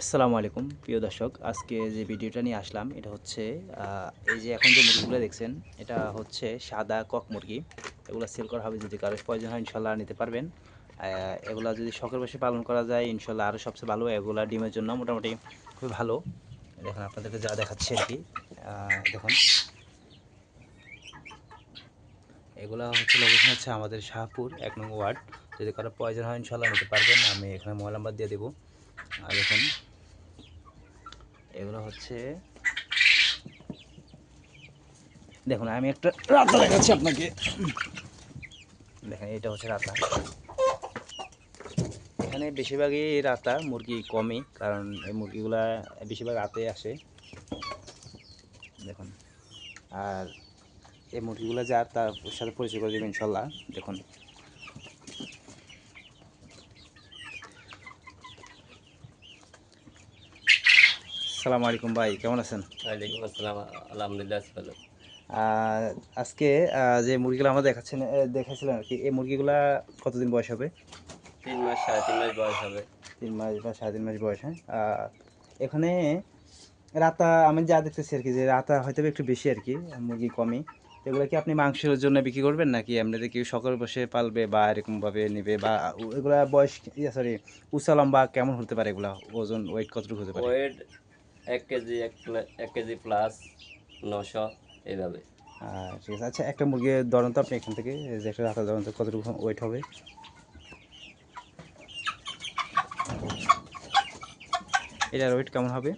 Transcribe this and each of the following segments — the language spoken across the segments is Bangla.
আসসালামু আলাইকুম প্রিয় দর্শক। আজকে যে ভিডিওটা নিয়ে আসলাম এটা হচ্ছে এই যে এখন যে মুরগিগুলো দেখছেন এটা হচ্ছে সাদা কক মুরগি। এগুলা সেল করা হবে, যদি কারো প্রয়োজন হয় ইনশাল্লাহ নিতে পারবেন। এগুলা যদি শখের বশে পালন করা যায় ইনশাল্লাহ আরও সবচেয়ে ভালো। এগুলা ডিমের জন্য মোটামুটি খুবই ভালো। দেখুন আপনাদেরকে যা দেখাচ্ছি আর কি। দেখুন এগুলা হচ্ছে লোকেশন হচ্ছে আমাদের শাহপুর 1 নং ওয়ার্ড। যদি কারো প্রয়োজন হয় ইনশাল্লাহ নিতে পারবেন, আমি এখানে মোবাইল নাম্বার দিয়ে দেবো। আর দেখুন এগুলো হচ্ছে, দেখুন আমি একটা রাতা দেখাচ্ছি আপনাকে। দেখেন এটা হচ্ছে রাতা। এখানে বেশিরভাগই রাতা মুরগি কমই, কারণ এই মুরগিগুলা বেশিরভাগ রাতে আসে। দেখুন আর এই মুরগিগুলো যার তার সাথে পরিচয় করে দেবেন ইনশাল্লাহ। দেখুন আসসালামু আলাইকুম ভাই, কেমন আছেন? ওয়ালাইকুম আসসালাম। আলহামদুলিল্লাহ ভালো। আজকে যে মুরগিগুলো আমরা দেখাচ্ছিলেন আর কি, এই মুরগিগুলা কতদিন বয়স হবে? 3 মাস 3.5 মাস বয়স হবে। 3 মাস বা 3.5 মাস বয়স। হ্যাঁ, এখানে রাতা আমি যা দেখতেছি আর কি, যে রাতা হয়তো একটু বেশি আর কি, মুরগি কমই। এগুলো কি আপনি মাংসের জন্য বিক্রি করবেন নাকি এমনিতে কেউ শখের বসে পালবে বা এরকমভাবে নেবে? বা এগুলা বয়স সরি উঁচা লম্বা কেমন হতে পারে? এগুলা ওজন ওয়েট কতটুকু হতে পারে? ওয়েট 1 কেজি, 1 কেজি প্লাস 900 এইভাবে। ঠিক আছে। আচ্ছা একটা মুরগির ধরুন তো আপনি এখান থেকে, এই যে একটা রাতা ধরুন তো কতটুকু ওয়েট হবে? এটার ওয়েট কেমন হবে?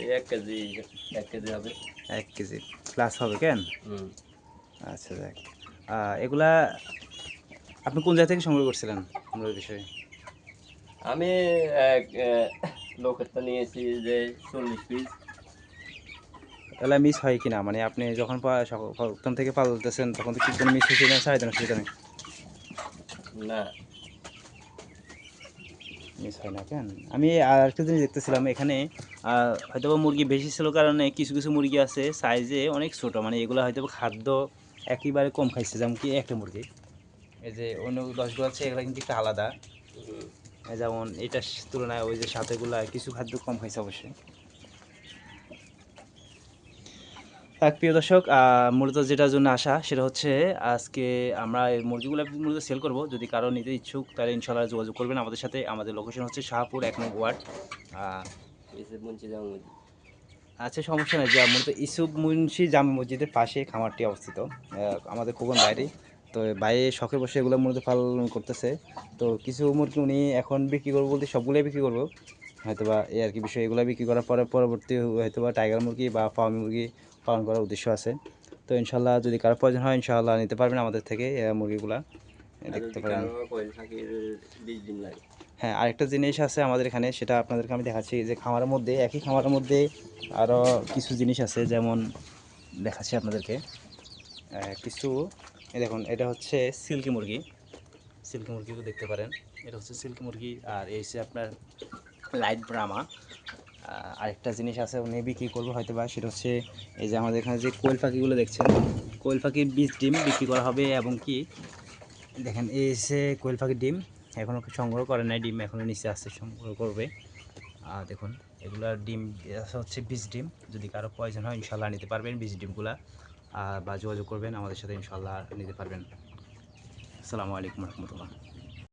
এই 1 কেজি, 1 কেজি হবে। 1 কেজি প্লাস হবে কেন? হুম। আচ্ছা যাক। এগুলা আপনি কোন জায়গা থেকে সংগ্রহ করছিলেন আপনার বিষয়ে? আমি এক লোকের তো নিয়েছি যে 40 পিস। এগুলা মিস হয় কিনা, মানে আপনি যখন প্রথম থেকে পালতেছেন তখন তো কি কোনো মিস হয়েছে না? চাহিদা না অসুবিধা নেই, না। মিস হয় না কেন? আমি আর একটা জিনিস দেখতেছিলাম এখানে, হয়তো বা মুরগি বেশি ছিল কারণে কিছু কিছু মুরগি আছে সাইজে অনেক ছোট, মানে এগুলো হয়তো বা খাদ্য একেবারে কম খাইছে, যেমন কি একটা মুরগি, এই যে অন্য 10গুলো আছে এগুলো কিন্তু একটু আলাদা। হুম। যেমন এটার তুলনায় ওই যে সাথেগুলা কিছু খাদ্য কম খাইছে অবশ্যই। প্রিয় দর্শক, মূলত যেটার জন্য আসা সেটা হচ্ছে আজকে আমরা এই মুরগিগুলো মূলত সেল করব। যদি কারো নিতে ইচ্ছুক তাহলে ইনশাল্লাহ যোগাযোগ করবেন আমাদের সাথে। আমাদের লোকেশন হচ্ছে শাহপুর 1 নং ওয়ার্ড। আহ, এসে মুন্সি জামা মসজিদ। আচ্ছা সমস্যা নেই, যা মূলত ইসুফ মুন্সি জামে মসজিদের পাশে খামারটি অবস্থিত, আমাদের খোকন বাইরে। তো বাইরে শখে বসে এগুলো মূলত পালন করতেছে। তো কিছু মুরগি উনি এখন বিক্রি করবো বলতে সবগুলোই বিক্রি করবো হয়তোবা, এই আর কি বিষয়। এগুলো বিক্রি করার পরে পরবর্তী হয়তোবা টাইগার মুরগি বা ফার্মি মুরগি পালন করার উদ্দেশ্য আছে। তো ইনশাল্লাহ যদি কারো প্রয়োজন হয় ইনশাল্লাহ নিতে পারবেন আমাদের থেকে মুরগিগুলা আর দেখতে যদি পারেন। কারো কোয়েল পাখির 20 ডিম লাগে। হ্যাঁ, আরেকটা জিনিস আছে আমাদের এখানে, সেটা আপনাদেরকে আমি দেখাচ্ছি। যে খামারের মধ্যে, একই খামারের মধ্যে আরও কিছু জিনিস আছে, যেমন দেখাচ্ছি আপনাদেরকে কিছু। এই দেখুন এটা হচ্ছে সিল্কি মুরগি। সিল্কি মুরগিও দেখতে পারেন, এটা হচ্ছে সিল্কি মুরগি। আর এই হচ্ছে আপনার লাইট ব্রাহ্মা। আরেকটা জিনিস আছে উনি বিক্রি করবো হয়তো বা, সেটা হচ্ছে এই যে আমাদের এখানে যে কোয়েল পাখিগুলো দেখছেন, কোয়েল পাখির 20 ডিম বিক্রি করা হবে। এবং কি দেখেন এই হচ্ছে কোয়েল পাখির ডিম, এখনও সংগ্রহ করে নাই, ডিম এখনও নিচে আসছে, সংগ্রহ করবে। দেখুন এগুলার ডিম হচ্ছে 20 ডিম। যদি কারো প্রয়োজন হয় ইনশাল্লাহ নিতে পারবেন 20 ডিমগুলা, বা যোগাযোগ করবেন আমাদের সাথে ইনশাল্লাহ নিতে পারবেন। আসসালামু আলাইকুম রহমতুল্লাহ।